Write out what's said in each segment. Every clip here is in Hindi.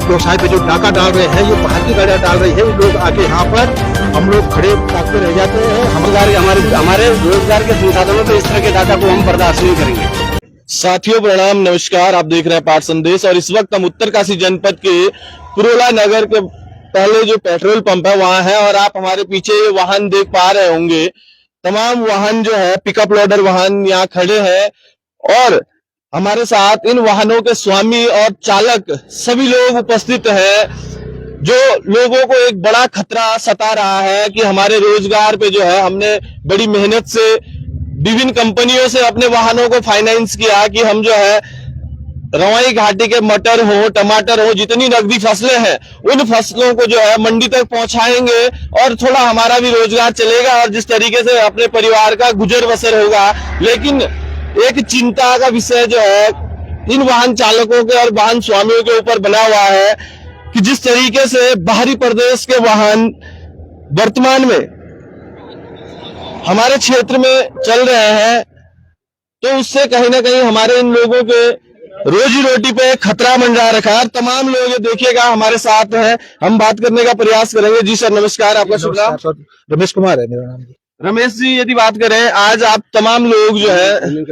व्यवसाय पे जो डाका डाल रहे हैं, ये बाहर की गाड़ियां डाल रही है, लोग आके यहाँ पर हम लोग खड़े ताकते रह जाते हैं। हमारे रोजगार के संसाधनों पे इस तरह के डाका को हम बर्दाश्त नहीं करेंगे। साथियों प्रणाम, नमस्कार। आप देख रहे हैं पाठ संदेश और इस वक्त हम उत्तरकाशी जनपद के पुरोला नगर के पहले जो पेट्रोल पंप है वहां है और आप हमारे पीछे ये वाहन देख पा रहे होंगे। तमाम वाहन जो है पिकअप लोडर वाहन यहाँ खड़े हैं और हमारे साथ इन वाहनों के स्वामी और चालक सभी लोग उपस्थित हैं, जो लोगों को एक बड़ा खतरा सता रहा है कि हमारे रोजगार पे जो है, हमने बड़ी मेहनत से विभिन्न कंपनियों से अपने वाहनों को फाइनेंस किया कि हम जो है रवाई घाटी के मटर हो, टमाटर हो, जितनी नकदी फसलें हैं उन फसलों को जो है मंडी तक पहुंचाएंगे और थोड़ा हमारा भी रोजगार चलेगा और जिस तरीके से अपने परिवार का गुजर बसर होगा। लेकिन एक चिंता का विषय जो है इन वाहन चालकों के और वाहन स्वामियों के ऊपर बना हुआ है कि जिस तरीके से बाहरी प्रदेश के वाहन वर्तमान में हमारे क्षेत्र में चल रहे हैं, तो उससे कहीं ना कहीं हमारे इन लोगों के रोजी रोटी पे खतरा मंडरा रखा है। तमाम लोग ये देखिएगा हमारे साथ हैं, हम बात करने का प्रयास करेंगे। जी सर नमस्कार, आपका शुभ नाम? रमेश कुमार है मेरा नाम। रमेश जी, यदि बात करें, आज आप तमाम लोग जो है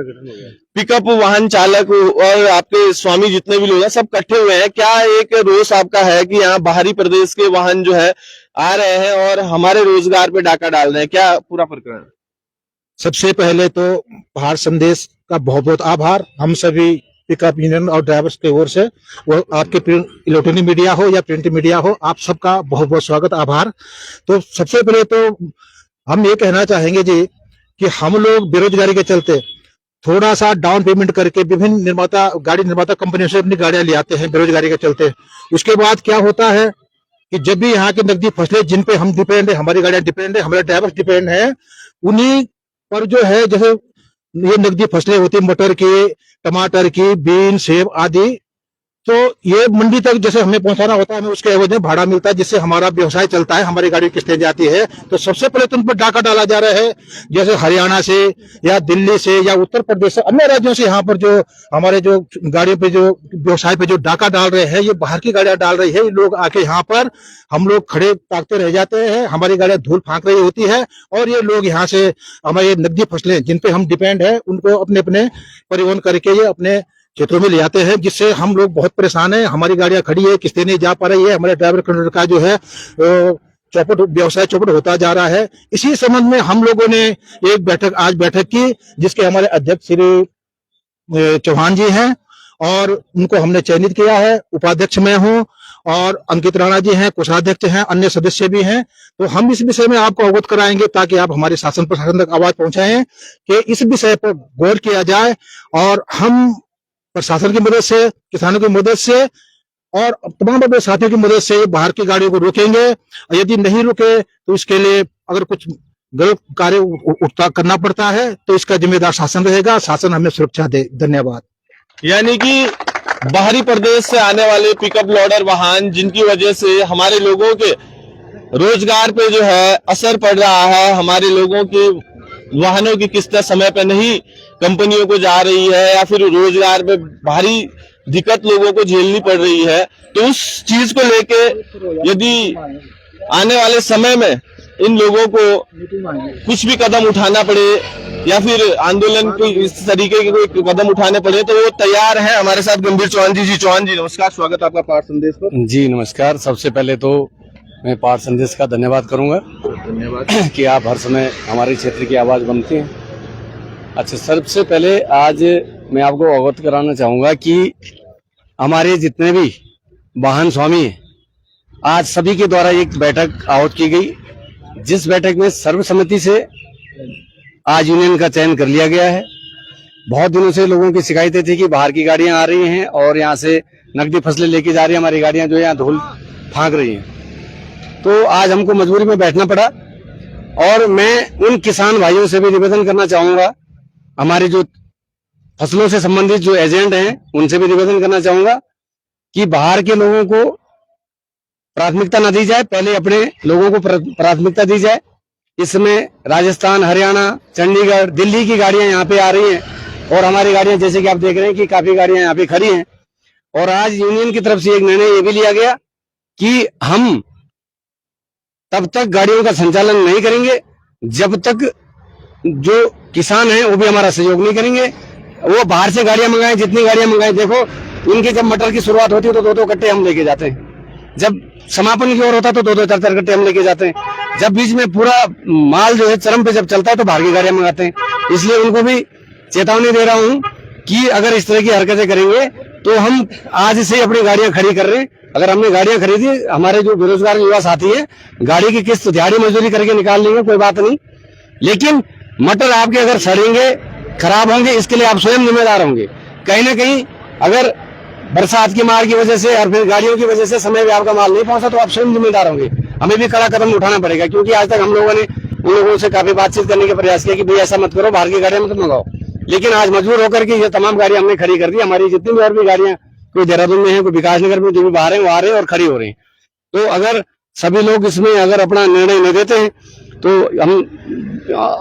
पिकअप वाहन चालक और आपके स्वामी जितने भी लोग हैं सब इकट्ठे हुए हैं, क्या एक रोष आपका है कि यहाँ बाहरी प्रदेश के वाहन जो है आ रहे हैं और हमारे रोजगार पे डाका डाल रहे हैं, क्या पूरा प्रकरण? सबसे पहले तो पहाड़ संदेश का बहुत बहुत आभार। हम सभी पिकअप यूनियन और ड्राइवर्स की ओर से, वो आपके इलेक्ट्रॉनिक मीडिया हो या प्रिंट मीडिया हो, आप सबका बहुत बहुत स्वागत, आभार। तो सबसे पहले तो हम ये कहना चाहेंगे जी कि हम लोग बेरोजगारी के चलते थोड़ा सा डाउन पेमेंट करके विभिन्न गाड़ी निर्माता कंपनियों से अपनी गाड़ियां ले आते हैं बेरोजगारी के चलते। उसके बाद क्या होता है कि जब भी यहाँ की नकदी फसलें जिन पे हम डिपेंड है, हमारी गाड़ियां डिपेंड है, हमारे ड्राइवर्स डिपेंड है, उन्हीं पर जो है जैसे ये नकदी फसलें होती है मटर की, टमाटर की, बीन, सेब आदि, तो ये मंडी तक जैसे हमें पहुंचाना होता है, हमें उसके एवज में भाड़ा मिलता है, जिससे हमारा व्यवसाय चलता है, हमारी गाड़ी किस्तें जाती है। तो सबसे पहले तो उन पर डाका डाला जा रहा है, जैसे हरियाणा से या दिल्ली से या उत्तर प्रदेश से, अन्य राज्यों से यहाँ पर जो हमारे जो गाड़ियों पे जो व्यवसाय पे जो डाका डाल रहे हैं, ये बाहर की गाड़ियां डाल रही है। लोग आके यहाँ पर हम लोग खड़े ताकते रह जाते हैं, हमारी गाड़ियां धूल फांक रही होती है और ये लोग यहाँ से हमारे नकदी फसलें जिन पे हम डिपेंड है उनको अपने अपने परिवहन करके ये अपने क्षेत्रों में ले आते हैं, जिससे हम लोग बहुत परेशान हैं। हमारी गाड़ियां खड़ी है, किस्तें नहीं जा पा रही है, हमारे ड्राइवर कंडक्टर का जो है चौपट व्यवसाय चौपट होता जा रहा है। इसी संबंध में हम लोगों ने एक आज बैठक की, जिसके हमारे अध्यक्ष श्री चौहान जी हैं और उनको हमने चयनित किया है। उपाध्यक्ष मैं हूँ और अंकित राणा जी हैं, कोषाध्यक्ष हैं, अन्य सदस्य भी हैं। तो हम इस विषय में आपको अवगत कराएंगे ताकि आप हमारे शासन प्रशासन तक आवाज पहुंचाएं कि इस विषय पर गौर किया जाए और हम प्रशासन की मदद से, किसानों की मदद से और तमाम अपने साथियों की मदद से बाहर की गाड़ियों को रोकेंगे। और यदि नहीं रुके तो इसके लिए अगर कुछ गलत कार्य करना पड़ता है तो इसका जिम्मेदार शासन रहेगा, शासन हमें सुरक्षा दे। धन्यवाद। यानी कि बाहरी प्रदेश से आने वाले पिकअप लोडर वाहन जिनकी वजह से हमारे लोगों के रोजगार पे जो है असर पड़ रहा है, हमारे लोगों के वाहनों की किस्तें समय पे नहीं कंपनियों को जा रही है या फिर रोजगार पे भारी दिक्कत लोगों को झेलनी पड़ रही है, तो उस चीज को लेके यदि आने वाले समय में इन लोगों को कुछ भी कदम उठाना पड़े या फिर आंदोलन को इस तरीके के कोई कदम उठाने पड़े तो वो तैयार है। हमारे साथ गंभीर चौहान जी। चौहान जी नमस्कार, स्वागत आपका पाठ संदेश पर। जी नमस्कार। सबसे पहले तो मैं पाठ संदेश का धन्यवाद करूंगा, धन्यवाद कि आप हर समय हमारे क्षेत्र की आवाज बनते हैं। अच्छा, सबसे पहले आज मैं आपको अवगत कराना चाहूंगा कि हमारे जितने भी वाहन स्वामी हैं, आज सभी के द्वारा एक बैठक आहूत की गई, जिस बैठक में सर्वसम्मति से आज यूनियन का चयन कर लिया गया है। बहुत दिनों से लोगों की शिकायतें थी कि बाहर की गाड़ियां आ रही हैं और यहाँ से नकदी फसलें लेके जा रही हैं, हमारी गाड़ियां जो है यहाँ धूल फांक रही हैं। तो आज हमको मजबूरी में बैठना पड़ा और मैं उन किसान भाइयों से भी निवेदन करना चाहूंगा, हमारे जो फसलों से संबंधित जो एजेंट हैं उनसे भी निवेदन करना चाहूंगा कि बाहर के लोगों को प्राथमिकता न दी जाए, पहले अपने लोगों को प्राथमिकता दी जाए। इसमें राजस्थान, हरियाणा, चंडीगढ़, दिल्ली की गाड़ियां यहाँ पे आ रही हैं और हमारी गाड़ियां जैसे कि आप देख रहे हैं कि काफी गाड़ियां यहाँ पे खड़ी हैं और आज यूनियन की तरफ से एक निर्णय ये भी लिया गया कि हम तब तक गाड़ियों का संचालन नहीं करेंगे जब तक जो किसान हैं वो भी हमारा सहयोग नहीं करेंगे। वो बाहर से गाड़ियां मंगाएं, जितनी गाड़ियां मंगाएं। देखो इनके जब मटर की शुरुआत होती है तो 2-2 कट्टे हम लेके जाते हैं, जब समापन की ओर होता है तो 2-2 4-4 कट्टे हम लेके जाते हैं, जब बीच में पूरा माल जो है चरम पे जब चलता है तो बाहर की गाड़ियां मंगाते हैं। इसलिए उनको भी चेतावनी दे रहा हूं कि अगर इस तरह की हरकतें करेंगे तो हम आज से अपनी गाड़ियां खड़ी कर रहे हैं। अगर हमने गाड़ियां खरीदी, हमारे जो बेरोजगार युवा साथी है गाड़ी की किस्त दिहाड़ी मजदूरी करके निकाल लेंगे, कोई बात नहीं, लेकिन मटर आपके अगर सड़ेंगे, खराब होंगे, इसके लिए आप स्वयं जिम्मेदार होंगे। कहीं ना कहीं अगर बरसात की मार की वजह से और फिर गाड़ियों की वजह से समय पे आपका माल नहीं पहुंचा तो आप स्वयं जिम्मेदार होंगे। हमें भी कड़ा कदम उठाना पड़ेगा, क्योंकि आज तक हम लोगों ने उन लोगों से काफी बातचीत करने का प्रयास किया कि भाई ऐसा मत करो, बाहर की गाड़ियां मत मंगाओ, लेकिन आज मजबूर होकर के ये तमाम गाड़ियां हमने खड़ी कर दी। हमारी जितनी भी और भी गाड़ियां, कोई देहरादून में है, कोई विकासनगर में, जो भी बाहर है वो आ रहे हैं और खड़ी हो रहे हैं। तो अगर सभी लोग इसमें अगर अपना निर्णय नहीं देते हैं तो हम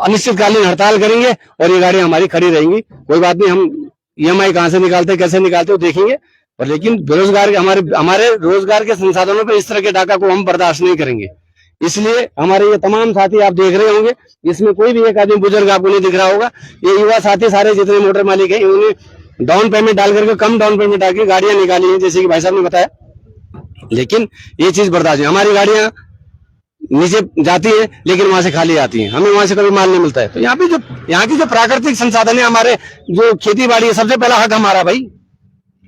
अनिश्चितकालीन हड़ताल करेंगे और ये गाड़ियां हमारी खड़ी रहेंगी। कोई बात नहीं, हम EMI कहां से निकालते, कैसे निकालते, वो देखेंगे, और लेकिन बेरोजगार हमारे रोजगार के संसाधनों पर इस तरह के डाका को हम बर्दाश्त नहीं करेंगे। इसलिए हमारे ये तमाम साथी आप देख रहे होंगे, इसमें कोई भी एक आदमी बुजुर्ग आपको नहीं दिख रहा होगा। ये युवा साथी सारे जितने मोटर मालिक हैं इन्होंने डाउन पेमेंट डाल करके, कम डाउन पेमेंट डाल के गाड़ियां निकाली हैं, जैसे कि भाई साहब ने बताया। लेकिन ये चीज बर्दाश्त है, हमारी गाड़ियां नीचे जाती है लेकिन वहां से खाली आती है, हमें वहां से कभी माल नहीं मिलता है। तो यहाँ की जो प्राकृतिक संसाधन है, हमारे जो खेती बाड़ी है, सबसे पहला हक हमारा भाई।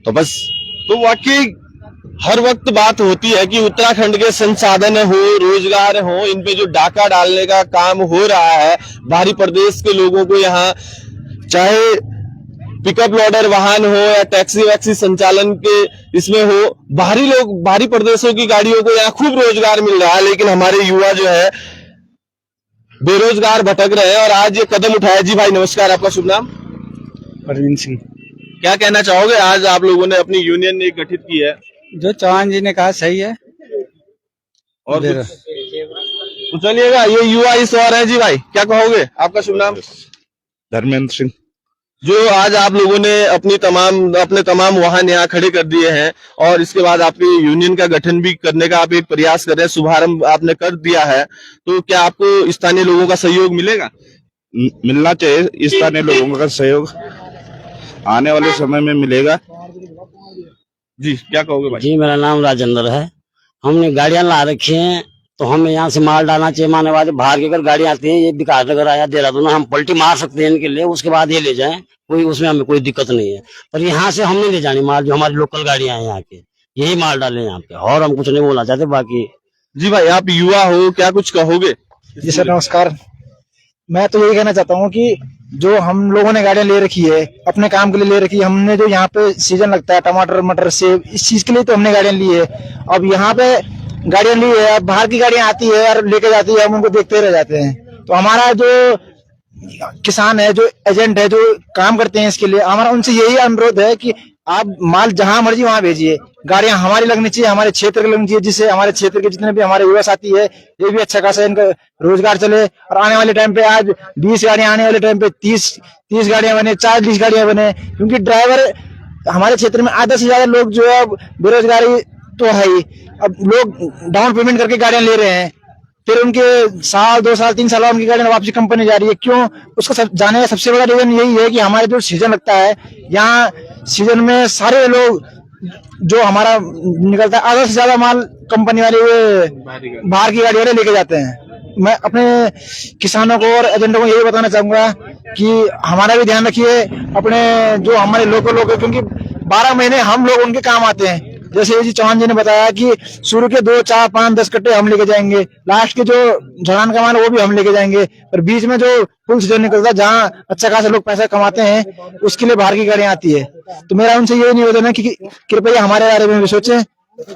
तो बस, तो वाकई हर वक्त बात होती है कि उत्तराखंड के संसाधन हो, रोजगार हो, इन पे जो डाका डालने का काम हो रहा है, बाहरी प्रदेश के लोगों को यहाँ चाहे पिकअप लोडर वाहन हो या टैक्सी वैक्सी संचालन के इसमें हो, बाहरी लोग, बाहरी प्रदेशों की गाड़ियों को यहाँ खूब रोजगार मिल रहा है, लेकिन हमारे युवा जो है बेरोजगार भटक रहे हैं और आज ये कदम उठाया। जी भाई नमस्कार, आपका शुभ नाम? परवीन सिंह। क्या कहना चाहोगे, आज आप लोगों ने अपनी यूनियन एक गठित की है? जो चौहान जी ने कहा सही है। और तो चलिएगा, ये युवा इस और है। जी भाई क्या कहोगे, आपका शुभ नाम? धर्मेंद्र सिंह। जो आज आप लोगों ने अपने तमाम वाहन यहाँ खड़े कर दिए हैं और इसके बाद आपकी यूनियन का गठन भी करने का आप एक प्रयास कर रहे हैं, शुभारंभ आपने कर दिया है, तो क्या आपको स्थानीय लोगों का सहयोग मिलेगा? मिलना चाहिए, स्थानीय लोगों का सहयोग आने वाले समय में मिलेगा। जी क्या कहोगे भाई? जी मेरा नाम राजेंद्र है। हमने गाड़ियां ला रखी हैं तो हमें यहाँ से माल डालना चाहिए। माने वाले बाहर की अगर गाड़ियां आती हैं, ये विकासनगर आया, देहरादून, हम पलटी मार सकते हैं इनके लिए, उसके बाद ये ले जाएं, कोई उसमें हमें कोई दिक्कत नहीं है। पर यहाँ से हमने ले जानी माल, जो हमारी लोकल गाड़ियां हैं यहाँ के, यही माल डालें यहाँ पे, और हम कुछ नहीं बोलना चाहते बाकी। जी भाई आप युवा हो, क्या कुछ कहोगे? जी सर नमस्कार। मैं तो यही कहना चाहता हूँ कि जो हम लोगों ने गाड़ियां ले रखी है, अपने काम के लिए ले रखी है, हमने जो यहाँ पे सीजन लगता है टमाटर मटर सेब, इस चीज के लिए तो हमने गाड़ियां ली है। अब यहाँ पे गाड़ियां ली है, अब बाहर की गाड़ियां आती है और लेके जाती है, हम उनको देखते रह जाते हैं। तो हमारा जो किसान है, जो एजेंट है, जो काम करते हैं इसके लिए, हमारा उनसे यही अनुरोध है कि आप माल जहां मर्जी वहां भेजिए, गाड़ियां हमारी लगनी चाहिए, हमारे क्षेत्र की लगनी चाहिए, जिससे हमारे क्षेत्र के जितने भी हमारे युवा साथी है ये भी अच्छा खासा इनका रोजगार चले। और आने वाले टाइम पे आज 20 गाड़ियां, आने वाले टाइम पे 30 गाड़ियां बने, 40 गाड़ियां बने, क्योंकि ड्राइवर हमारे क्षेत्र में आधा से ज्यादा लोग जो है बेरोजगारी तो है ही। अब लोग डाउन पेमेंट करके गाड़ियां ले रहे हैं, फिर उनके साल 2 साल 3 साल बाद उनकी गाड़ियां वापसी कंपनी जा रही है। क्यों? उसका जाने का सबसे बड़ा रीजन यही है कि हमारे जो सीजन लगता है, यहाँ सीजन में सारे लोग जो हमारा निकलता है, आधा से ज्यादा माल कंपनी वाले बाहर की गाड़ी वाले लेके जाते हैं। मैं अपने किसानों को और एजेंटों को यही बताना चाहूंगा कि हमारा भी ध्यान रखिए, अपने जो हमारे लोकल लोग, क्योंकि 12 महीने हम लोग उनके काम आते हैं। जैसे जी चौहान जी ने बताया कि शुरू के 2, 4, 5, 10 कट्टे हम लेके जाएंगे, लास्ट के जो झड़ान का माल वो भी हम लेके जाएंगे, पर बीच में जो फुल सीजन निकलता है, जहाँ अच्छा खासा लोग पैसा कमाते हैं, उसके लिए बाहर की गाड़ियां आती है। तो मेरा उनसे यही निवेदन है कि कृपया हमारे बारे में भी सोचें।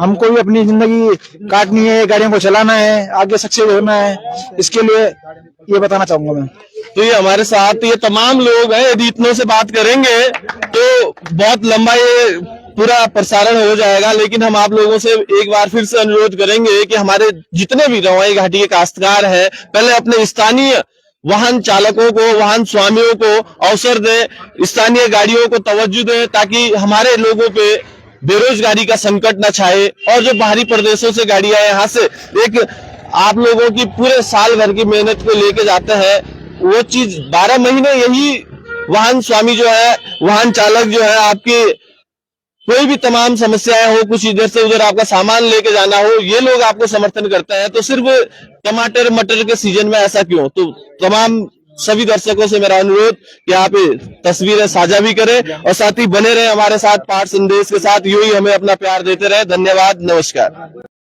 हमको भी अपनी जिंदगी काटनी है, गाड़ियों को चलाना है, आगे सक्सेस होना है, इसके लिए ये बताना चाहूंगा मैं। तो ये हमारे साथ ये तमाम लोग हैं, यदि इतनों से बात करेंगे तो बहुत लंबा ये पूरा प्रसारण हो जाएगा, लेकिन हम आप लोगों से एक बार फिर से अनुरोध करेंगे कि हमारे जितने भी रवाई घाटी के काश्तकार हैं, पहले अपने स्थानीय वाहन चालकों को, वाहन स्वामियों को अवसर दें, स्थानीय गाड़ियों को तवज्जो दें, ताकि हमारे लोगों पे बेरोजगारी का संकट न छाए, और जो बाहरी प्रदेशों से गाड़ियां यहाँ से एक आप लोगों की पूरे साल भर की मेहनत को लेके जाते हैं, वो चीज 12 महीने यही वाहन स्वामी जो है, वाहन चालक जो है, आपकी कोई भी तमाम समस्याएं हो, कुछ इधर से उधर आपका सामान लेके जाना हो, ये लोग आपको समर्थन करते हैं। तो सिर्फ टमाटर मटर के सीजन में ऐसा क्यों? तो तमाम सभी दर्शकों से मेरा अनुरोध कि आप ये तस्वीरें साझा भी करें और साथ ही बने रहे हमारे साथ पाठ संदेश के साथ, यूं ही हमें अपना प्यार देते रहे। धन्यवाद, नमस्कार।